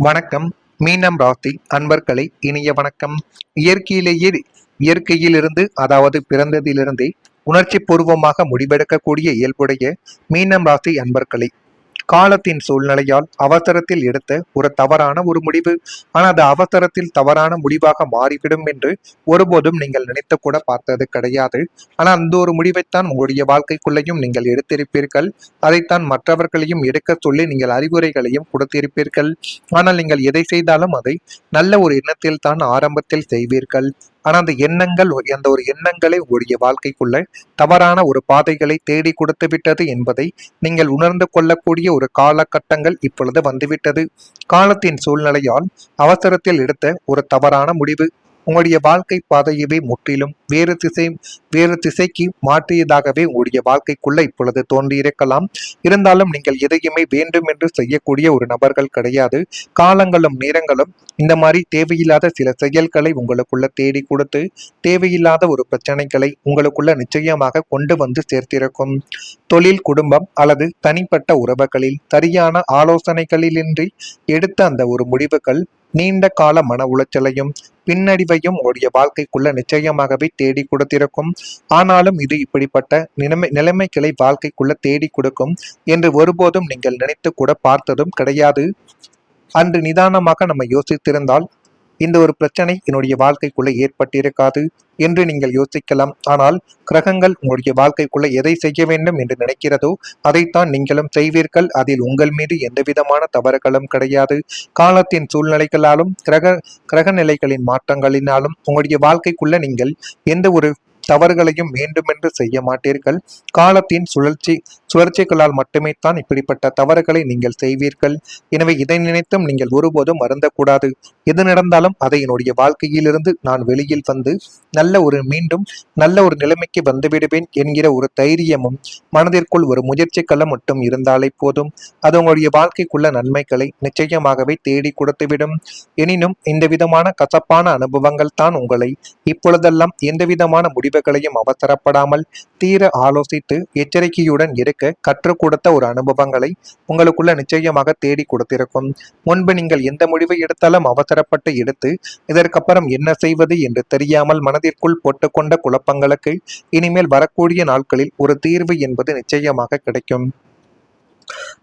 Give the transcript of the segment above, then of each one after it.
வணக்கம். மீனம் ராசி அன்பர்களை இனிய வணக்கம். இயற்கையிலேயே இயற்கையிலிருந்து அதாவது பிறந்ததிலிருந்தே உணர்ச்சி பூர்வமாக முடிவெடுக்கக்கூடிய இயல்புடைய மீனம் ராசி அன்பர்களை காலத்தின் சூழ்நிலையால் அவசரத்தில் எடுத்த ஒரு தவறான ஒரு முடிவு, ஆனால் அது அவசரத்தில் தவறான முடிவாக மாறிவிடும் என்று ஒருபோதும் நீங்கள் நினைத்து கூட பார்த்தது கிடையாது. ஆனால் அந்த ஒரு முடிவைத்தான் உங்களுடைய வாழ்க்கைக்குள்ளேயும் நீங்கள் எடுத்திருப்பீர்கள். அதைத்தான் மற்றவர்களையும் எடுக்க சொல்லி நீங்கள் அறிவுரைகளையும் கொடுத்திருப்பீர்கள். ஆனால் நீங்கள் எதை செய்தாலும் அதை நல்ல ஒரு எண்ணத்தில் தான் ஆரம்பத்தில் செய்வீர்கள். ஆனா அந்த ஒரு எண்ணங்களை உங்களுடைய வாழ்க்கைக்குள்ள தவறான ஒரு பாதைகளை தேடி கொடுத்து விட்டது என்பதை நீங்கள் உணர்ந்து கொள்ளக்கூடிய ஒரு காலகட்டங்கள் இப்பொழுது வந்துவிட்டது. காலத்தின் சூழ்நிலையால் அவசரத்தில் எடுத்த ஒரு தவறான முடிவு உங்களுடைய வாழ்க்கை பாதையவே முற்றிலும் வேறு திசைக்கு மாற்றியதாகவே உங்களுடைய வாழ்க்கைக்குள்ள இப்பொழுது தோன்றியிருக்கலாம். இருந்தாலும் நீங்கள் எதையுமே வேண்டும் என்று செய்யக்கூடிய ஒரு நபர்கள் கிடையாது. காலங்களும் நேரங்களும் இந்த மாதிரி தேவையில்லாத சில செயல்களை உங்களுக்குள்ள தேடி கொடுத்து தேவையில்லாத ஒரு பிரச்சனைகளை உங்களுக்குள்ள நிச்சயமாக கொண்டு வந்து சேர்த்திருக்கும். தொழில், குடும்பம் அல்லது தனிப்பட்ட உறவுகளில் சரியான ஆலோசனைகளிலின்றி எடுத்த அந்த ஒரு முடிவுகள் நீண்ட கால மன உளைச்சலையும் பின்னடைவையும் உடைய வாழ்க்கைக்குள்ள நிச்சயமாகவே தேடி கொடுத்திருக்கும். ஆனாலும் இது இப்படிப்பட்ட நிலைமைகளை வாழ்க்கைக்குள்ள தேடி கொடுக்கும் என்று ஒருபோதும் நீங்கள் நினைத்து கூட பார்த்ததும் கிடையாது. அன்று நிதானமாக நம்ம யோசித்திருந்தால் இந்த ஒரு பிரச்சனை என்னுடைய வாழ்க்கைக்குள்ள ஏற்பட்டிருக்காது என்று நீங்கள் யோசிக்கலாம். ஆனால் கிரகங்கள் உங்களுடைய வாழ்க்கைக்குள்ள எதை செய்ய வேண்டும் என்று நினைக்கிறதோ அதைத்தான் நீங்களும் செய்வீர்கள். அதில் உங்கள் மீது எந்த விதமான தவறுகளும் கிடையாது. காலத்தின் சூழ்நிலைகளாலும் கிரக நிலைகளின் மாற்றங்களினாலும் உங்களுடைய வாழ்க்கைக்குள்ள நீங்கள் எந்த ஒரு தவறுகளையும் வேண்டுமென்று செய்ய மாட்டீர்கள். காலத்தின் சுழற்சிகளால் மட்டுமே தான் இப்படிப்பட்ட தவறுகளை நீங்கள் செய்வீர்கள். எனவே இதை நினைத்தும் நீங்கள் ஒருபோதும் வருந்தக்கூடாது. எது நடந்தாலும் அதை என்னுடைய வாழ்க்கையிலிருந்து நான் வெளியில் வந்து மீண்டும் நல்ல ஒரு நிலைமைக்கு வந்துவிடுவேன் என்கிற ஒரு தைரியமும் மனதிற்குள் ஒரு முயற்சிகளும் மட்டும் இருந்தாலே போதும். அது உங்களுடைய வாழ்க்கைக்குள்ள நன்மைகளை நிச்சயமாகவே தேடி கொடுத்துவிடும். எனினும் இந்த விதமான கசப்பான அனுபவங்கள் தான் உங்களை இப்பொழுதெல்லாம் எந்த விதமான முடிவுகளையும் அவசரப்படாமல் தீர ஆலோசித்து எச்சரிக்கையுடன் இருக்க கற்றுக் கொடுத்த ஒரு அனுபவங்களை உங்களுக்குள்ள நிச்சயமாக தேடி கொடுத்திருக்கும். முன்பு நீங்கள் எந்த முடிவை எடுத்தாலும் அவசரப்பட்டு எடுத்து இதற்கப்புறம் என்ன செய்வது என்று தெரியாமல் மனதிற்குள் போட்டுக்கொண்ட குழப்பங்களுக்கு இனிமேல் வரக்கூடிய நாட்களில் ஒரு தீர்வு என்பது நிச்சயமாக கிடைக்கும்.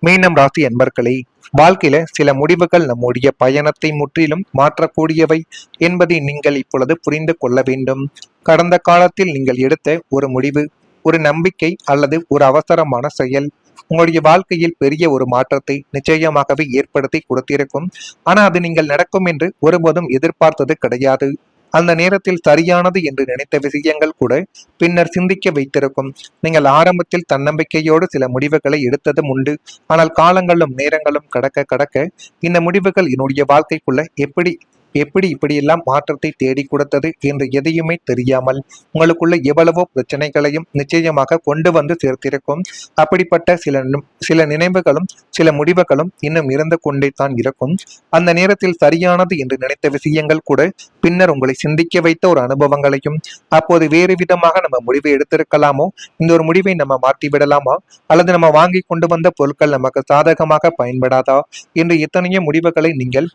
மீனம் ராசி என்பர்களே, வாழ்க்கையில சில முடிவுகள் நம்முடைய பயணத்தை முற்றிலும் மாற்றக்கூடியவை என்பதை நீங்கள் இப்பொழுது புரிந்து கொள்ள வேண்டும். கடந்த காலத்தில் நீங்கள் எடுத்த ஒரு முடிவு, ஒரு நம்பிக்கை அல்லது ஒரு அவசரமான செயல் உங்களுடைய வாழ்க்கையில் பெரிய ஒரு மாற்றத்தை நிச்சயமாகவே ஏற்படுத்தி கொடுத்திருக்கும். ஆனா அது நீங்கள் நடக்கும் என்று ஒருபோதும் எதிர்பார்த்தது கிடையாது. அந்த நேரத்தில் சரியானது என்று நினைத்த விஷயங்கள் கூட பின்னர் சிந்திக்க வைத்திருக்கும். நீங்கள் ஆரம்பத்தில் தன்னம்பிக்கையோடு சில முடிவுகளை எடுத்ததும் உண்டு. ஆனால் காலங்களும் நேரங்களும் கடக்க கடக்க இந்த முடிவுகள் என்னுடைய வாழ்க்கைக்குள்ள இப்படியெல்லாம் மாற்றத்தை தேடி கொடுத்தது என்று எதையுமே தெரியாமல் உங்களுக்குள்ள எவ்வளவோ பிரச்சனைகளையும் நிச்சயமாக கொண்டு வந்து சேர்த்திருக்கும். அப்படிப்பட்ட சில நினைவுகளும் சில முடிவுகளும் இன்னும் இருந்து கொண்டே தான் இருக்கும். அந்த நேரத்தில் சரியானது என்று நினைத்த விஷயங்கள் கூட பின்னர் உங்களை சிந்திக்க வைத்த ஒரு அனுபவங்களையும், அப்போது வேறு விதமாக நம்ம முடிவை எடுத்திருக்கலாமோ, இந்த ஒரு முடிவை நம்ம மாற்றி விடலாமா, அல்லது நம்ம வாங்கி கொண்டு வந்த பொருட்கள் நமக்கு சாதகமாக பயன்படாதா என்று எத்தனையோ முடிவுகளை நீங்கள்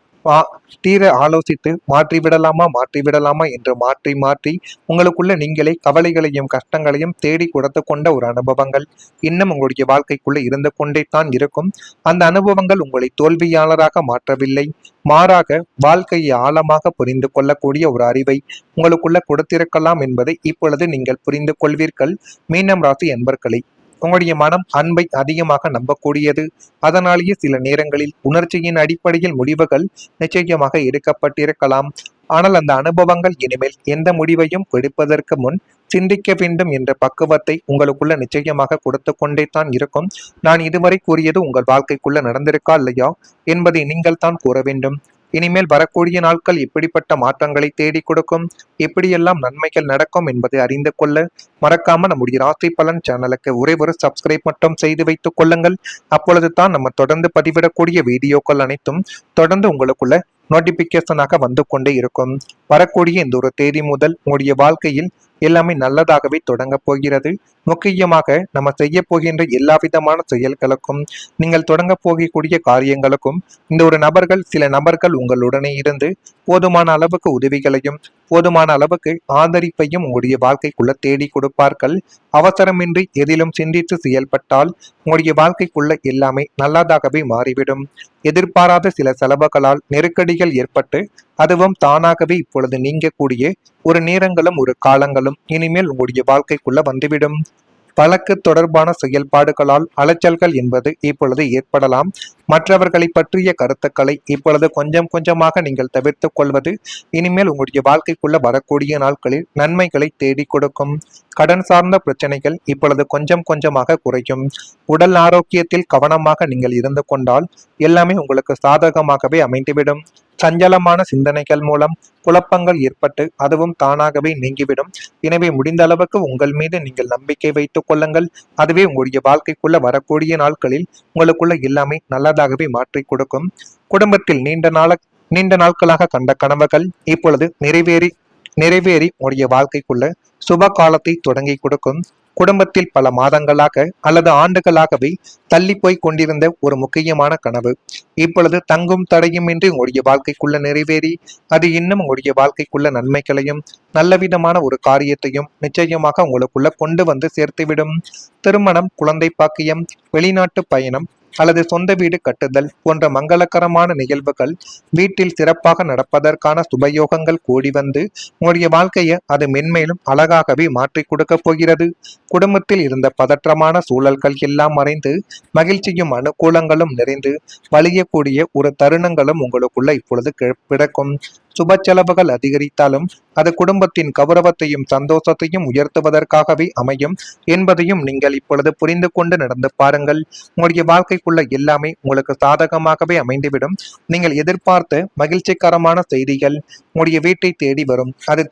தீர ஆலோசித்து மாற்றிவிடலாமா என்று மாற்றி மாற்றி உங்களுக்குள்ள நீங்களே கவலைகளையும் கஷ்டங்களையும் தேடி கொடுத்து கொண்ட ஒரு அனுபவங்கள் இன்னும் உங்களுடைய வாழ்க்கைக்குள்ள இருந்து கொண்டே தான் இருக்கும். அந்த அனுபவங்கள் உங்களை தோல்வியாளராக மாற்றவில்லை, மாறாக வாழ்க்கையை ஆழமாக புரிந்து கொள்ளக்கூடிய ஒரு அறிவை உங்களுக்குள்ள கொடுத்திருக்கலாம் என்பதை இப்பொழுது நீங்கள் புரிந்து கொள்வீர்கள். மீனம் ராசி என்பர்களை, உங்களுடைய மனம் அன்பை அதிகமாக நம்பக்கூடியது. அதனாலேயே சில நேரங்களில் உணர்ச்சியின் அடிப்படையில் முடிவுகள் நிச்சயமாக எடுக்கப்பட்டிருக்கலாம். ஆனால் அந்த அனுபவங்கள் இனிமேல் எந்த முடிவையும் எடுப்பதற்கு முன் சிந்திக்க வேண்டும் என்ற பக்குவத்தை உங்களுக்குள்ள நிச்சயமாக கொடுத்து கொண்டே தான் இருக்கும். நான் இதுவரை கூறியது உங்கள் வாழ்க்கைக்குள்ள நடந்திருக்கா இல்லையா என்பதை நீங்கள் தான் கூற வேண்டும். இனிமேல் வரக்கூடிய நாட்கள் எப்படிப்பட்ட மாற்றங்களை தேடி கொடுக்கும், எப்படியெல்லாம் நன்மைகள் நடக்கும் என்பதை அறிந்து கொள்ள மறக்காம நம்முடைய ராசி பலன் சேனலுக்கு ஒரே ஒரு சப்ஸ்கிரைப் மட்டும் செய்து வைத்துக் கொள்ளுங்கள். அப்பொழுது தான் நம்ம தொடர்ந்து பதிவிடக்கூடிய வீடியோக்கள் அனைத்தும் தொடர்ந்து உங்களுக்குள்ள நோட்டிபிகேஷனாக வந்து கொண்டே இருக்கும். வரக்கூடிய இந்த ஒரு தேதி முதல் உங்களுடைய வாழ்க்கையில் எல்லாமே நல்லதாகவே தொடங்க போகிறது. முக்கியமாக நம்ம செய்ய போகின்ற எல்லா விதமான செயல்களுக்கும், நீங்கள் தொடங்க போகக்கூடிய காரியங்களுக்கும் இந்த ஒரு நபர்கள், சில நபர்கள் உங்களுடனே இருந்து போதுமான அளவுக்கு உதவிகளையும் போதுமான அளவுக்கு ஆதரிப்பையும் உங்களுடைய வாழ்க்கைக்குள்ள தேடி கொடுப்பார்கள். அவசரமின்றி எதிலும் சிந்தித்து செயல்பட்டால் உங்களுடைய வாழ்க்கைக்குள்ள எல்லாமே நல்லதாகவே மாறிவிடும். எதிர்பாராத சில செலவுகளால் நெருக்கடிகள் ஏற்பட்டு அதுவும் தானாகவே இப்பொழுது நீங்கக்கூடிய ஒரு நேரங்களும் ஒரு காலங்களும் இனிமேல் உங்களுடைய வாழ்க்கைக்குள்ள வந்துவிடும். வழக்கு தொடர்பான செயல்பாடுகளால் அலைச்சல்கள் என்பது இப்பொழுது ஏற்படலாம். மற்றவர்களை பற்றிய கருத்துக்களை இப்பொழுது கொஞ்சம் கொஞ்சமாக நீங்கள் தவிர்த்து கொள்வது இனிமேல் உங்களுடைய வாழ்க்கைக்குள்ள வரக்கூடிய நாட்களில் நன்மைகளை தேடி கொடுக்கும். கடன் சார்ந்த பிரச்சனைகள் இப்பொழுது கொஞ்சம் கொஞ்சமாக குறையும். உடல் ஆரோக்கியத்தில் கவனமாக நீங்கள் இருந்து கொண்டால் எல்லாமே உங்களுக்கு சாதகமாகவே அமைந்துவிடும். சஞ்சலமான சிந்தனைகள் மூலம் குழப்பங்கள் ஏற்பட்டு அதுவும் தானாகவே நீங்கிவிடும். எனவே முடிந்த அளவுக்கு உங்கள் மீது நீங்கள் நம்பிக்கை வைத்துக் கொள்ளுங்கள். அதுவே உங்களுடைய வாழ்க்கைக்குள்ள வரக்கூடிய நாட்களில் உங்களுக்குள்ள எல்லாமே நல்லதாகவே மாற்றி கொடுக்கும். குடும்பத்தில் நீண்ட நாட்களாக கண்ட கனவுகள் இப்பொழுது நிறைவேறி உங்களுடைய வாழ்க்கைக்குள்ள சுப காலத்தை தொடங்கி கொடுக்கும். குடும்பத்தில் பல மாதங்களாக அல்லது ஆண்டுகளாகவே தள்ளி போய் கொண்டிருந்த ஒரு முக்கியமான கனவு இப்பொழுது தங்கும் தடையுமின்றி உங்களுடைய வாழ்க்கைக்குள்ள நிறைவேறி அது இன்னும் உங்களுடைய வாழ்க்கைக்குள்ள நன்மைகளையும் நல்லவிதமான ஒரு காரியத்தையும் நிச்சயமாக உங்களுக்குள்ள கொண்டு வந்து சேர்த்துவிடும். திருமணம், குழந்தை பாக்கியம், வெளிநாட்டு பயணம் அல்லது சொந்த வீடு கட்டுதல் போன்ற மங்களகரமான நிகழ்வுகள் வீட்டில் சிறப்பாக நடப்பதற்கான சுபயோகங்கள் கூடி வந்து உங்களுடைய வாழ்க்கையை அது மென்மேலும் அழகாகவே மாற்றி கொடுக்க போகிறது. குடும்பத்தில் இருந்த பதற்றமான சூழல்கள் எல்லாம் மறைந்து மகிழ்ச்சியும் அனுகூலங்களும் நிறைந்து வலியக்கூடிய ஒரு தருணங்களும் உங்களுக்குள்ள இப்பொழுது பிறக்கும். சுப செலவுகள் அதிகரித்தாலும் அது குடும்பத்தின் கௌரவத்தையும் சந்தோஷத்தையும் உயர்த்துவதற்காகவே அமையும் என்பதையும் நீங்கள் இப்பொழுது புரிந்து கொண்டு நடந்து பாருங்கள். உங்களுடைய வாழ்க்கைக்குள்ள எல்லாமே உங்களுக்கு சாதகமாகவே அமைந்துவிடும். நீங்கள் எதிர்பார்த்த மகிழ்ச்சிகரமான செய்திகள் உங்களுடைய வீட்டை தேடி வரும். அது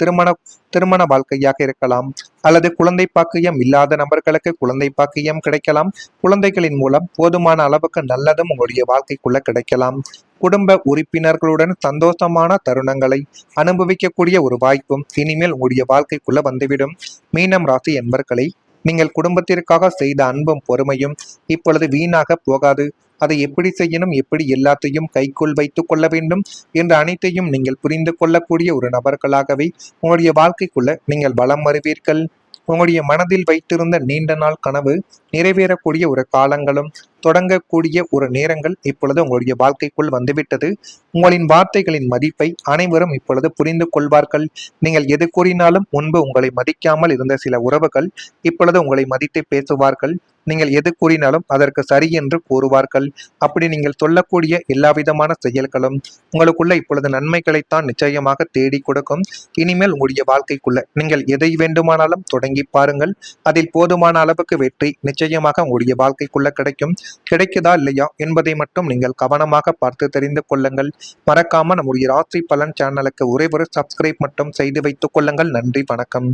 திருமண வாழ்க்கையாக இருக்கலாம் அல்லது குழந்தை பாக்கியம் இல்லாத நபர்களுக்கு குழந்தை பாக்கியம் கிடைக்கலாம். குழந்தைகளின் மூலம் போதுமான அளவுக்கு நல்லதும் உங்களுடைய வாழ்க்கைக்குள்ள கிடைக்கலாம். குடும்ப உறுப்பினர்களுடன் சந்தோஷமான தருணங்களை அனுபவிக்கக்கூடிய ஒரு வாய்ப்பும் இனிமேல் உங்களுடைய வாழ்க்கைக்குள்ள வந்துவிடும். மீனம் ராசி என்பர்களை, நீங்கள் குடும்பத்திற்காக செய்த அன்பும் பொறுமையும் இப்பொழுது வீணாக போகாது. அதை எப்படி செய்யணும், எப்படி எல்லாத்தையும் கைக்குள் வைத்துக் கொள்ள வேண்டும் என்ற அனைத்தையும் நீங்கள் புரிந்து கொள்ளக்கூடிய ஒரு நபர்களாகவே உங்களுடைய வாழ்க்கைக்குள்ள நீங்கள் வலம் வருவீர்கள். உங்களுடைய மனதில் வைத்திருந்த நீண்ட நாள் கனவு நிறைவேறக்கூடிய ஒரு காலங்களும் தொடங்கக்கூடிய ஒரு நேரங்கள் இப்பொழுது உங்களுடைய வாழ்க்கைக்குள் வந்துவிட்டது. உங்களின் வார்த்தைகளின் மதிப்பை அனைவரும் இப்பொழுது புரிந்து கொள்வார்கள். நீங்கள் எது கூறினாலும் முன்பு உங்களை மதிக்காமல் இருந்த சில உறவுகள் இப்பொழுது உங்களை மதித்து பேசுவார்கள். நீங்கள் எது கூறினாலும் அதற்கு சரி என்று கூறுவார்கள். அப்படி நீங்கள் சொல்லக்கூடிய எல்லா விதமான செயல்களும் உங்களுக்குள்ள இப்பொழுது நன்மைகளைத்தான் நிச்சயமாக தேடி கொடுக்கும். இனிமேல் உங்களுடைய வாழ்க்கைக்குள்ள நீங்கள் எதை வேண்டுமானாலும் தொடங்கி பாருங்கள். அதில் போதுமான அளவுக்கு வெற்றி நிச்சயமாக உங்களுடைய வாழ்க்கைக்குள்ள கிடைக்கும். கிடைக்குதா இல்லையா என்பதை மட்டும் நீங்கள் கவனமாக பார்த்து தெரிந்து கொள்ளுங்கள். மறக்காம நம்முடைய ராசி பலன் சேனலுக்கு ஒரே ஒரு சப்ஸ்கிரைப் மட்டும் செய்து வைத்துக் கொள்ளுங்கள். நன்றி, வணக்கம்.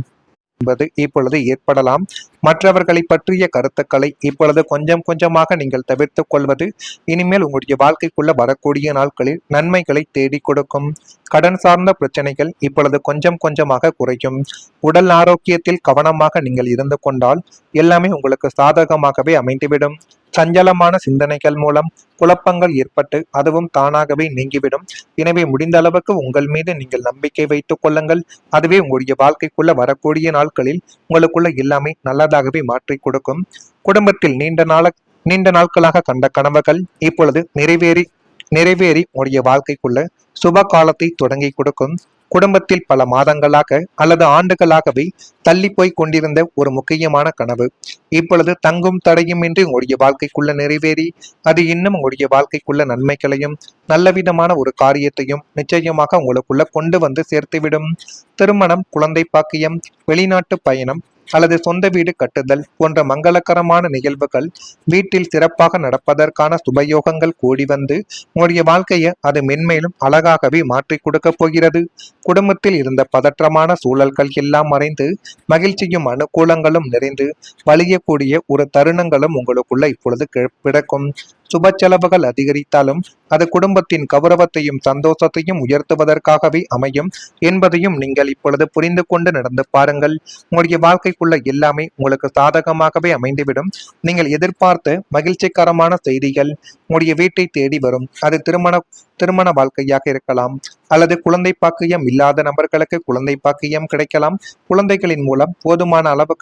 என்பது இப்பொழுது ஏற்படலாம். மற்றவர்களை பற்றிய கருத்துக்களை இப்பொழுது கொஞ்சம் கொஞ்சமாக நீங்கள் தவிர்த்து கொள்வது இனிமேல் உங்களுடைய வாழ்க்கைக்குள்ள வரக்கூடிய நாட்களில் நன்மைகளை தேடி கொடுக்கும். கடன் சார்ந்த பிரச்சனைகள் இப்பொழுது கொஞ்சம் கொஞ்சமாக குறையும். உடல் ஆரோக்கியத்தில் கவனமாக நீங்கள் இருந்து கொண்டால் எல்லாமே உங்களுக்கு சாதகமாகவே அமைந்துவிடும். சஞ்சலமான சிந்தனைகள் மூலம் குழப்பங்கள் ஏற்பட்டு அதுவும் தானாகவே நீங்கிவிடும். எனவே முடிந்த அளவுக்கு உங்கள் மீது நீங்கள் நம்பிக்கை வைத்துக் கொள்ளுங்கள். அதுவே உங்களுடைய வாழ்க்கைக்குள்ள வரக்கூடிய நாட்களில் உங்களுக்குள்ள எல்லாமே நல்லதாகவே மாற்றி கொடுக்கும். குடும்பத்தில் நீண்ட நாட்களாக கண்ட கனவுகள் இப்பொழுது நிறைவேறி உங்களுடைய வாழ்க்கைக்குள்ள சுப காலத்தை தொடங்கி கொடுக்கும். குடும்பத்தில் பல மாதங்களாக அல்லது ஆண்டுகளாகவே தள்ளி போய் கொண்டிருந்த ஒரு முக்கியமான கனவு இப்பொழுது தங்கும் தடையுமின்றி உங்களுடைய வாழ்க்கைக்குள்ள நிறைவேறி அது இன்னும் உங்களுடைய வாழ்க்கைக்குள்ள நன்மைகளையும் நல்லவிதமான ஒரு காரியத்தையும் நிச்சயமாக உங்களுக்குள்ள கொண்டு வந்து சேர்த்துவிடும். திருமணம், குழந்தை பாக்கியம், வெளிநாட்டு பயணம் அல்லது சொந்த வீடு கட்டுதல் போன்ற மங்களகரமான நிகழ்வுகள் வீட்டில் சிறப்பாக நடப்பதற்கான சுபயோகங்கள் கூடி வந்து உங்களுடைய வாழ்க்கையை அது மென்மேலும் அழகாகவே மாற்றி கொடுக்க போகிறது. குடும்பத்தில் இருந்த பதற்றமான சூழல்கள் எல்லாம் மறைந்து மகிழ்ச்சியும் அனுகூலங்களும் நிறைந்து வலியக்கூடிய ஒரு தருணங்களும் உங்களுக்குள்ள இப்பொழுது பிறக்கும். சுப செலவுகள் அதிகரித்தாலும் அது குடும்பத்தின் கௌரவத்தையும் சந்தோஷத்தையும் உயர்த்துவதற்காகவே அமையும் என்பதையும் நீங்கள் இப்பொழுது புரிந்து கொண்டு நடந்து பாருங்கள். உங்களுடைய வாழ்க்கைக்குள்ள எல்லாமே உங்களுக்கு சாதகமாகவே அமைந்துவிடும். நீங்கள் எதிர்பார்த்த மகிழ்ச்சிகரமான செய்திகள் உங்களுடைய வீட்டை தேடி வரும். அது திருமண வாழ்க்கையாக இருக்கலாம், அல்லது குழந்தை பாக்கியம் இல்லாத நபர்களுக்கு குழந்தை பாக்கியம் கிடைக்கலாம். குழந்தைகளின் மூலம் போதுமான அளவுக்கு